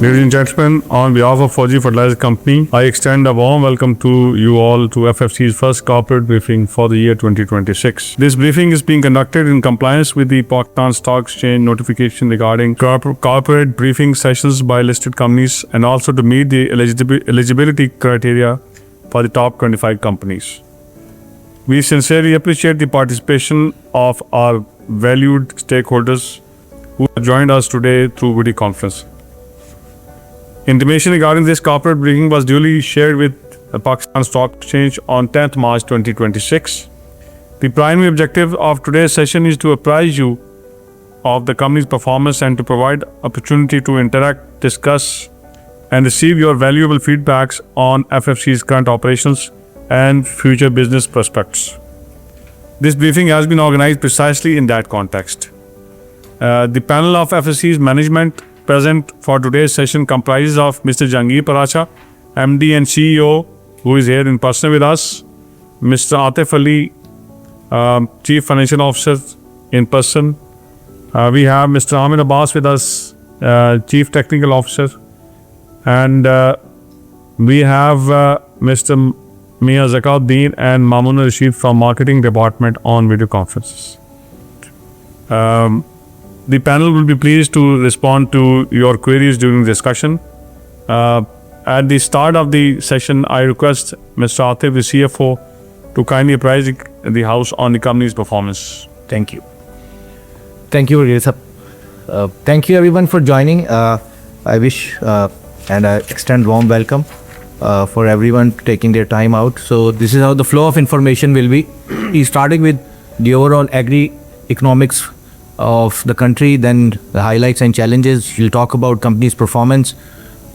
Ladies and gentlemen, on behalf of Fauji Fertilizer Company, I extend a warm welcome to you all to FFC's first corporate briefing for the year 2026. This briefing is being conducted in compliance with the Pakistan Stock Exchange notification regarding corporate briefing sessions by listed companies and also to meet the eligibility criteria for the top 25 companies. We sincerely appreciate the participation of our valued stakeholders who have joined us today through video conference. Intimation regarding this corporate briefing was duly shared with the Pakistan Stock Exchange on 10th March 2026. The primary objective of today's session is to apprise you of the company's performance and to provide opportunity to interact, discuss, and receive your valuable feedbacks on FFC's current operations and future business prospects. This briefing has been organized precisely in that context. The panel of FFC's management present for today's session comprises of Mr. Jahangir Paracha, MD and CEO, who is here in person with us, Mr. Atif Ali, Chief Financial Officer in person. We have Mr. Amir Abbas with us, Chief Technical Officer, and we have Mr. Mia Zakauddin and Mamun Rashid from Marketing Department on video conferences. The panel will be pleased to respond to your queries during the discussion. At the start of the session, I request Mr. Atif, the CFO, to kindly apprise the House on the company's performance. Thank you. Thank you, Reza. Thank you everyone for joining. I wish and I extend warm welcome for everyone taking their time out. So this is how the flow of information will be. Starting with the overall agri-economics of the country, then the highlights and challenges. We'll talk about company's performance,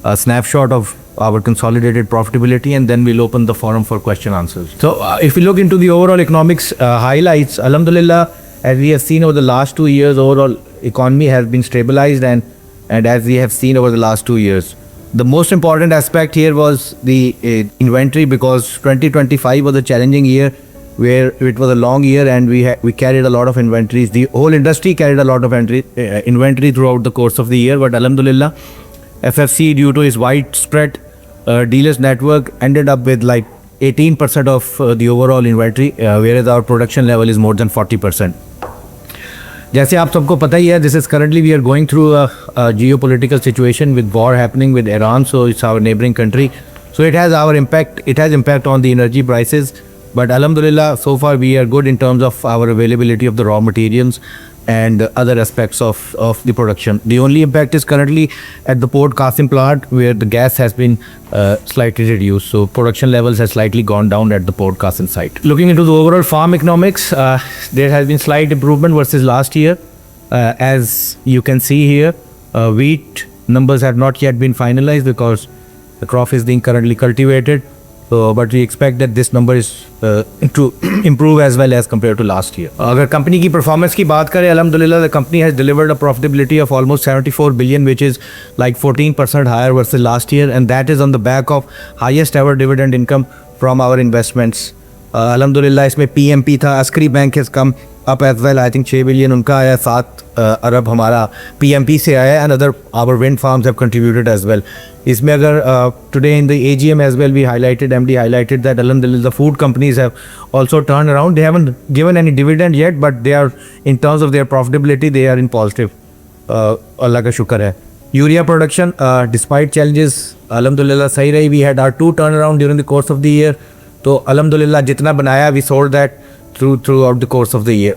a snapshot of our consolidated profitability, and then we'll open the forum for question answers. So if we look into the overall economics highlights, Alhamdulillah, as we have seen over the last 2 years, overall economy has been stabilized and as we have seen over the last 2 years. The most important aspect here was the inventory, because 2025 was a challenging year where it was a long year and we carried a lot of inventories. The whole industry carried a lot of inventory throughout the course of the year, but Alhamdulillah, FFC, due to its widespread dealers network, ended up with like 18% of the overall inventory, whereas our production level is more than 40%. जैसे आप सबको पता ही है, this is currently we are going through a geopolitical situation with war happening with Iran, so it's our neighboring country. So it has impact on the energy prices. But Alhamdulillah, so far we are good in terms of our availability of the raw materials and other aspects of the production. The only impact is currently at the Port Qasim plant, where the gas has been slightly reduced. So production levels have slightly gone down at the Port Qasim site. Looking into the overall farm economics, there has been slight improvement versus last year. As you can see here, wheat numbers have not yet been finalized because the crop is being currently cultivated. So, but we expect that this number is to improve as well as compared to last year. अगर company की performance की बात करें, Alhamdulillah, the company has delivered a profitability of almost 74 billion, which is like 14% higher versus last year, and that is on the back of highest ever dividend income from our investments. Alhamdulillah, इसमें PMP था, Askari Bank has come up as well. I think 6 billion उनका आया, 7 अरब हमारा PMP से आया, and our wind farms have contributed as well. इसमें अगर today in the AGM as well, MD highlighted that Alhamdulillah, the food companies have also turned around. They haven't given any dividend yet, but they are, in terms of their profitability, they are in positive. Allah ka shukar hai. Urea production, despite challenges, Alhamdulillah, sahi rahi. We had our 2 turnaround during the course of the year. So Alhamdulillah, jitna banaya, we sold that throughout the course of the year.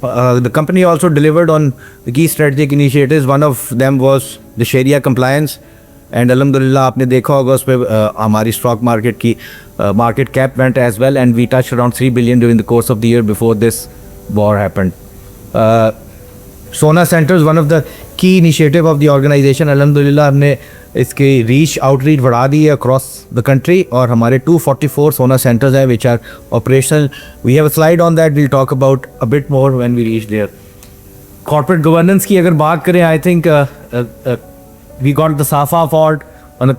The company also delivered on the key strategic initiatives. One of them was the Sharia compliance. And Alhamdulillah, आपने देखा होगा उस पर हमारी stock market की market cap went as well, and we touched around 3 billion during the course of the year before this war happened. Sona Centers, one of the key initiative of the organization. Alhamdulillah, हमने इसकी outreach बढ़ा दी है across the country, और हमारे 244 Sona Centers हैं which are operational. We have a slide on that. We'll talk about a bit more when we reach there. Corporate governance की अगर बात करें, I think we got the SAFA award on a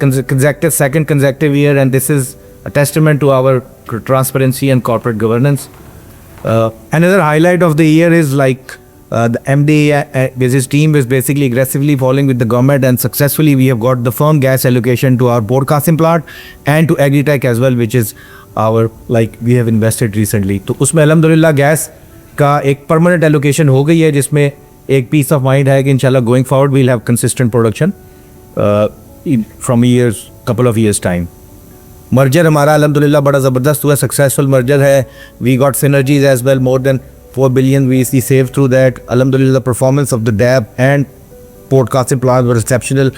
second consecutive year, and this is a testament to our transparency and corporate governance. Another highlight of the year is like The MD with his team is basically aggressively following with the government, and successfully we have got the firm gas allocation to our broadcasting plant and to Agritech as well, which is our we have invested recently. तो उसमें अल्हम्दुलिल्लाह gas का एक permanent allocation हो गई है, जिसमें एक पीस ऑफ माइंड है कि इंशाल्लाह going forward we'll have consistent production from couple of years time. Merger हमारा अल्हम्दुलिल्लाह बड़ा ज़बरदस्त हुआ, सक्सेसफुल मर्जर है. We got synergies as well, more than 4 billion we saved through that. Alhamdulillah, the performance of the DAB and broadcasting plant was exceptional.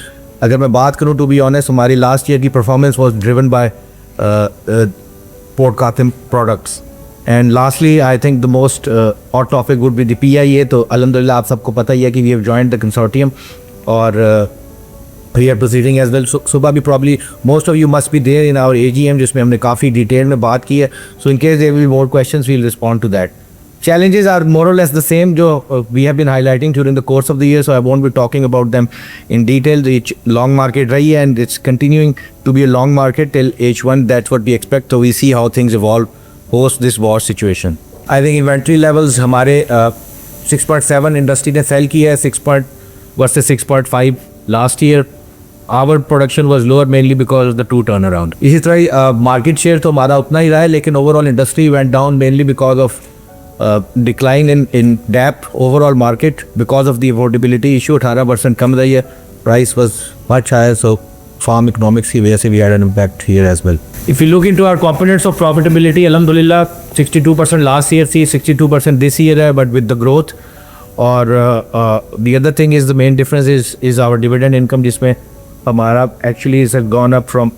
अगर मैं बात करूँ to be honest, हमारी last year की performance was driven by broadcasting products. And lastly, I think the most hot topic would be the PIA. तो Alhamdulillah आप सबको पता ही है कि we have joined the consortium और we are proceeding as well. सुबह भी probably most of you must be there in our AGM जिसमें हमने काफ़ी डिटेल में बात की है. So in case there will be more questions, we'll respond to that. Challenges are more or less the same जो we have been highlighting during the course of the year, so I won't be talking about them in detail. The long market रही है and it's continuing to be a long market till H1. That's what we expect. So we see how things evolve post this war situation. I think inventory levels हमारे 6.7 industry ने cell की है, 6 versus 6.5 last year. Our production was lower mainly because of the 2 turnaround. इसी तरह market share तो हमारा उतना ही रहा है, लेकिन overall industry went down mainly because of decline in DAP overall market because of the affordability issue. 18% कम रही है, price was much higher, so farm economics की वजह से we had an impact here as well. If you look into our components of profitability, alhamdulillah 62% last year थी, 62% this year है, but with the growth. और the other thing is the main difference is our dividend income, जिसमें हमारा actually has gone up from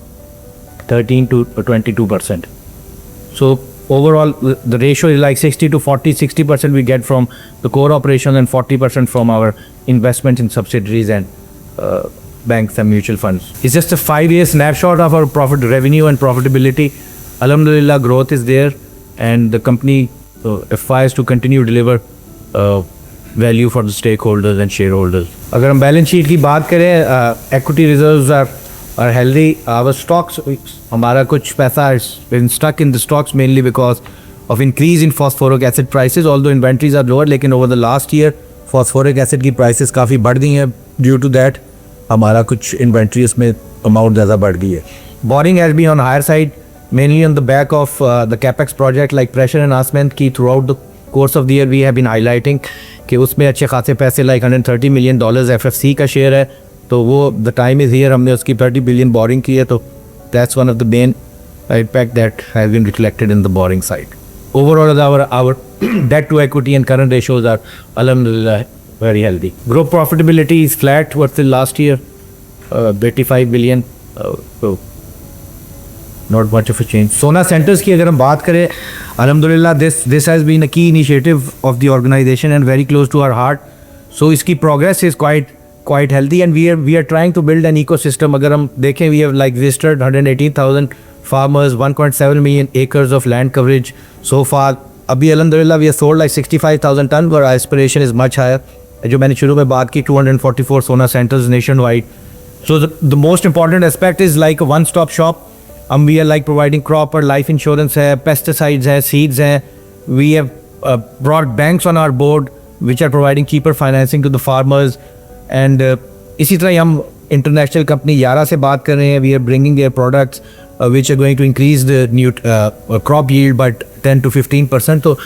13 to 22%. So overall the ratio is like 60 to 40. 60% we get from the core operation and 40% from our investment in subsidiaries and banks and mutual funds. It's just a 5-year snapshot of our profit, revenue and profitability. Alhamdulillah, growth is there and the company aspires to continue to deliver value for the stakeholders and shareholders. अगर हम balance sheet की बात करें, equity reserves are healthy. Our stocks, हमारा कुछ पैसा is been stuck in the stocks mainly because of increase in phosphoric acid prices. Although inventories are lower, लेकिन over the last year phosphoric acid की prices काफ़ी बढ़ गई हैं. Due to that हमारा कुछ inventories में amount ज़्यादा बढ़ गई है. Borrowing has been on higher side mainly on the back of the capex project like pressure enhancement की throughout the course of the year we have been highlighting कि उसमें अच्छे खासे पैसे like $130 million FFC का शेयर है. तो वो द टाइम इज़ हियर, हमने उसकी 30 बिलियन बोरिंग की है. तो that's one of the main impact that has been reflected in the boring side. Overall our debt to equity and current ratios are अल्हम्दुलिल्लाह very healthy. Growth profitability is flat versus last year 85 billion. Not much of a change. सोना centres की अगर हम बात करें, अल्हम्दुलिल्लाह this has been a key initiative of the organisation and very close to our heart. So इसकी progress is quite healthy and we are trying to build an ecosystem. अगर हम देखें, we have like visited 118,000 farmers, 1.7 million acres of land coverage so far. अभी alhamdulillah we have sold like 65,000 ton, but our aspiration is much higher. जो मैंने शुरू में बात की 244 सोना centers nationwide. So the most important aspect is like a one-stop shop. We are like providing crop or life insurance है, pesticides है, seeds हैं. We have brought banks on our board which are providing cheaper financing to the farmers. And इसी तरह हम international company यारा से बात कर रहे हैं. We are bringing their products which are going to increase the crop yield but 10 to 15%. तो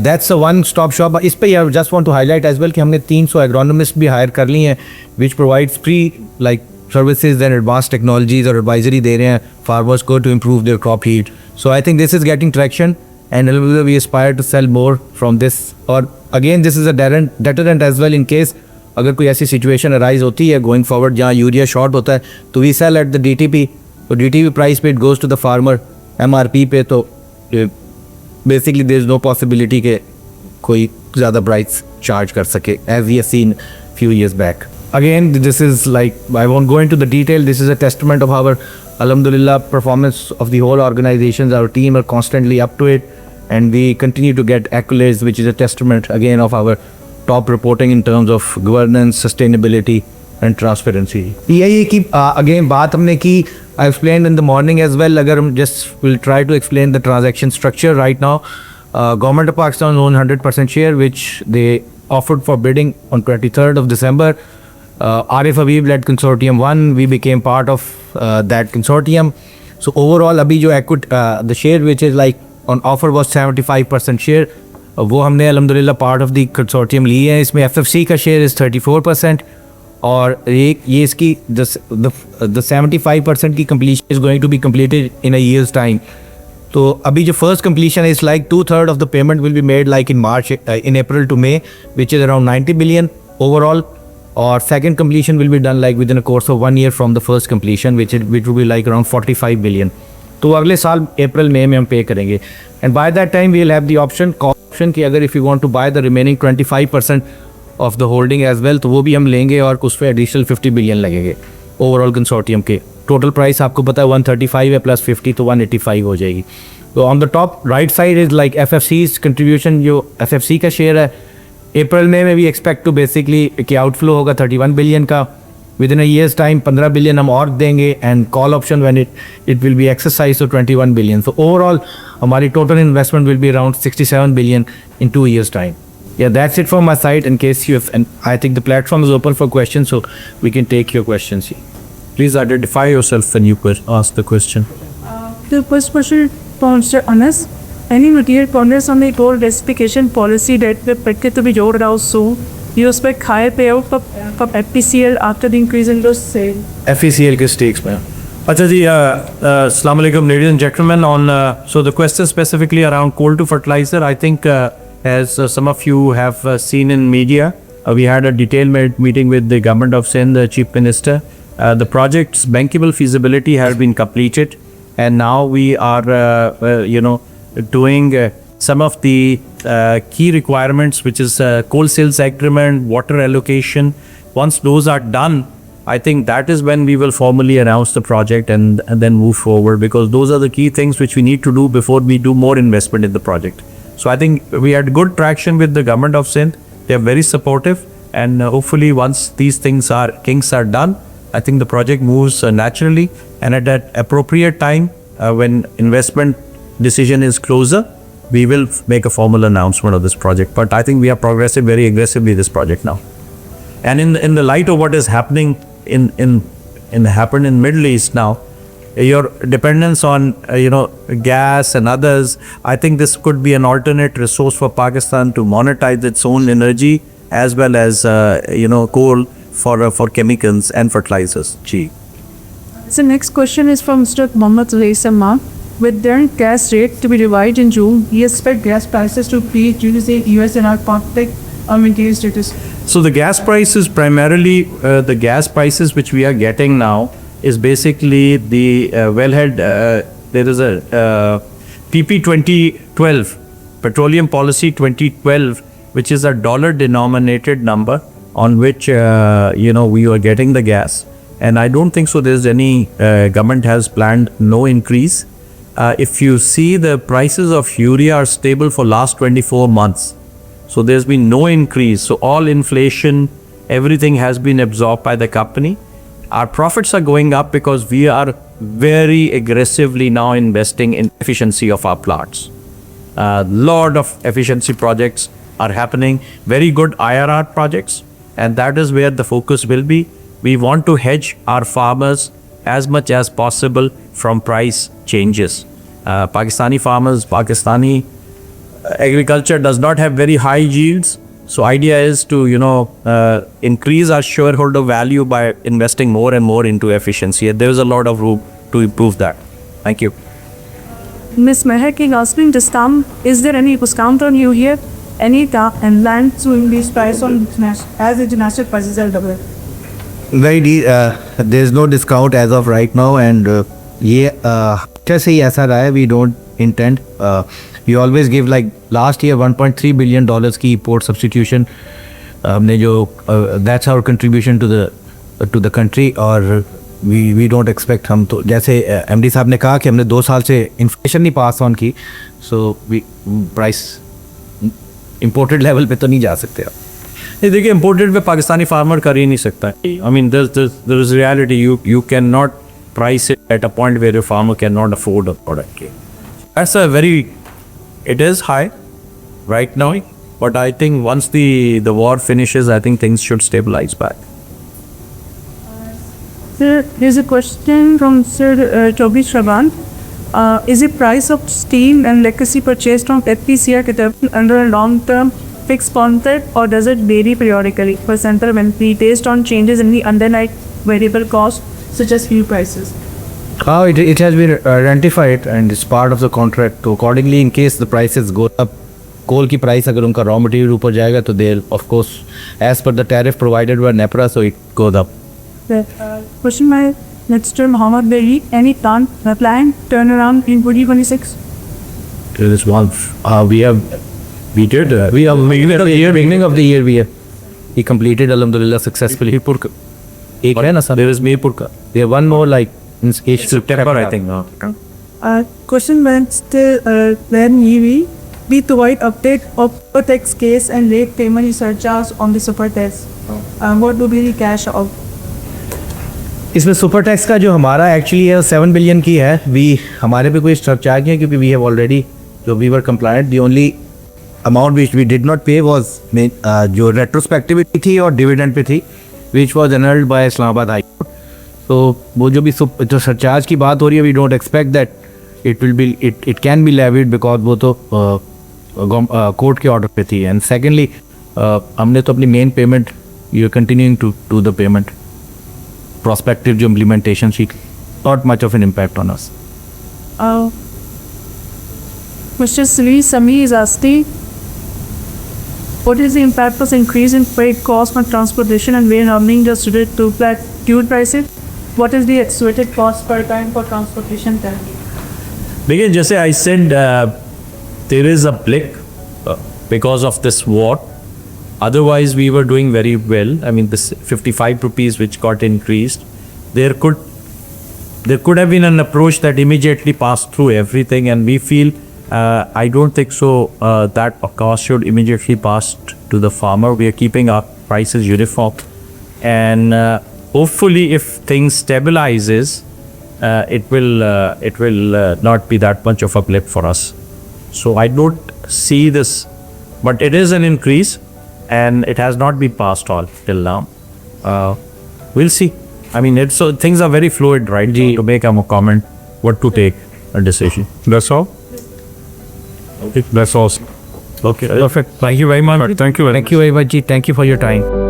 that's a one stop shop. इस पे I just want to highlight as well कि हमने 300 एग्रोनॉमिस्ट भी हायर कर ली हैं which provides free like services and advance technologies और एडवाइजरी दे रहे हैं फार्मर्स को to improve their crop yield. So I think this is getting traction and we aspire to sell more from this. और again this is a deterrent as well in case अगर कोई ऐसी situation arise होती है going forward जहाँ urea short होता है, तो we sell at the DTP. तो DTP प्राइस पे it goes to the farmer MRP पे. तो basically there is no possibility के कोई ज़्यादा प्राइस चार्ज कर सके as we have seen few years back. Again this is like I won't go into the detail. This is a testament of our alhamdulillah performance of the whole organizations. Our team are constantly up to it and we continue to get accolades, which is a testament again of our top reporting in terms of governance, sustainability and transparency. PIA की again बात हमने की, I explained in the morning as well. अगर हम just will try to explain the transaction structure right now. Government of Pakistan owns 100% share which they offered for bidding on 23rd of December. Arif Habib led consortium 1. We became part of that consortium. So overall अभी जो the share which is like on offer was 75% share. वो हमने अलहमदिल्ला part of the consortium लिए हैं. इसमें FFC का share is 34% और ये इसकी द 75% की completion is going to be completed in a years time. तो अभी जो first completion is like 2/3 of the payment will be made like in March in April to May which is around 90 billion overall. और second completion will be done like within a course of 1 year from the first completion which will be like around 45 billion. तो अगले साल अप्रैल मई में हम पे करेंगे. And by that time we will have the option कि अगर if you want to buy the remaining 25% of the holding as well तो वो भी हम लेंगे और उस पर एडिशनल 50 बिलियन लगेंगे ओवरऑल कंसोर्टियम के. टोटल प्राइस आपको पता है 135 है प्लस 50 तो 185 हो जाएगी. तो on the top right side is like FFC's contribution. जो FFC का शेयर है अप्रैल में वी एक्सपेक्ट टू बेसिकली कि आउटफ्लो होगा 31 बिलियन का. With in a years time 15 billion हम और देंगे and call option when it will be exercise तो 21 बिलियन. सो ओवरऑल हमारी total investment will be around 67 billion in 2 years time. Yeah, that's it from my side. In case you have, and I think the platform is open for questions, so we can take your questions. Please identify yourself when you ask the question. The first question for Mr. Anas. Any material progress on the goal diversification policy that we're expected to be rolled out soon? You expect higher payout from FPCL after the increase in those sale? FECL के stakes में. Acha ji, Assalamu alaikum, ladies and gentlemen. So the question specifically around coal to fertilizer, I think as some of you have seen in media, we had a detailed meeting with the government of Sindh, the chief minister. The project's bankable feasibility has been completed, and now we are, doing some of the key requirements, which is coal sales agreement, water allocation. Once those are done, I think that is when we will formally announce the project and then move forward, because those are the key things which we need to do before we do more investment in the project. So I think we had good traction with the government of Sindh. They are very supportive, and hopefully once these kinks are done, I think the project moves naturally, and at that appropriate time when investment decision is closer, we will make a formal announcement of this project. But I think we are progressing very aggressively this project now. And in the light of what is happening happened in Middle East now, your dependence on gas and others, I think this could be an alternate resource for Pakistan to monetize its own energy as well as coal for chemicals and fertilizers. Gee. So next question is from Mr. Mohammad Raisama. With their gas rate to be revised in June, he expect gas prices to be due to the US and our conflict maintain status. So the gas prices primarily, the gas prices which we are getting now is basically the wellhead. There is a PP 2012, Petroleum Policy 2012, which is a dollar denominated number on which we are getting the gas. And I don't think so there's any government has planned no increase. If you see, the prices of urea are stable for last 24 months. So there's been no increase. So all inflation, everything has been absorbed by the company. Our profits are going up because we are very aggressively now investing in efficiency of our plants. Lot of efficiency projects are happening, very good IRR projects, and that is where the focus will be. We want to hedge our farmers as much as possible from price changes. Pakistani farmers, Pakistani agriculture does not have very high yields. So idea is to, increase our shareholder value by investing more and more into efficiency. There is a lot of room to improve that. Thank you. Ms. Mehak is asking discount. Is there any discount on you here? Any and land to increase price on as international prices are double? There is no discount as of right now, and ये कैसे ही ऐसा रहा है. We don't intend. We always give like last year $1.3 billion की port substitution. हमने जो that's our contribution to the country, और we don't expect. हम तो जैसे MD साहब ने कहा कि हमने 2 साल से inflation नहीं pass on की, so we price imported level पे तो नहीं जा सकते आप. नहीं, देखिए इम्पोर्टेड पे पाकिस्तानी फार्मर कर ही नहीं सकता. I mean there is reality. You can not price it at a point where your farmer can not afford a product. That's a very, it is high right now, But I think once the war finishes, I think things should stabilize back. Sir, there's a question from Sir Toby Shravan. Is the price of steel and legacy purchased from FPCL Caterpillar under a long-term fixed contract, or does it vary periodically for central inventory based on changes in the underlying variable cost such as fuel prices? It has been identified and it's part of the contract. So accordingly, in case the prices go up, coal की price अगर उनका raw material ऊपर जाएगा तो they'll of course as per the tariff provided by NEPRA, so it goes up. Question by Mr. Muhammad Berry. Any planned turnaround in 2026? There is one. We have beginning of the year he completed alhamdulillah successfully. एक है ना sir? There is Mirpur ka. There one more like in September, I think. Question by Mr. Then EV. We provide update of super tax case and late payment surcharge on the super tax. What will be the cash out? इसमें super tax का जो हमारा actually है 7 billion की है. हमारे पे कोई सरचार्ज नहीं है क्योंकि वी हैव ऑलरेडी जो we were compliant. The only amount which we did not pay was जो रेट्रोस्पेक्टिविटी थी और डिविडेंड पे थी which was annulled by Islamabad High Court. तो वो जो भी जो सरचार्ज की बात हो रही है we don't expect that it can be levied because वो तो कोर्ट के ऑर्डर पे थी. एंड सेकेंडली हमने तो अपनी main payment you are continuing to the payment. Prospective जो implementation sheet, not much of an impact on us. Mr. Sami is asking, what is the impact of increase in freight cost for transportation and where earning just related to flat fuel prices? What is the estimated cost per time for transportation time? Because just I said there is a blip because of this war. Otherwise, we were doing very well. I mean, this 55 rupees which got increased, there could have been an approach that immediately passed through everything, and we feel I don't think so that cost should immediately pass to the farmer. We are keeping our prices uniform, and hopefully, if things stabilizes, it will not be that much of a blip for us. So I don't see this, but it is an increase. And it has not been passed all till now. We'll see. I mean, things are very fluid, right? To make a comment, what to take a decision. That's all? Okay. That's all. Okay. Perfect. Thank you very much. Thank you very much. Thank you very much, Ji. Thank you for your time.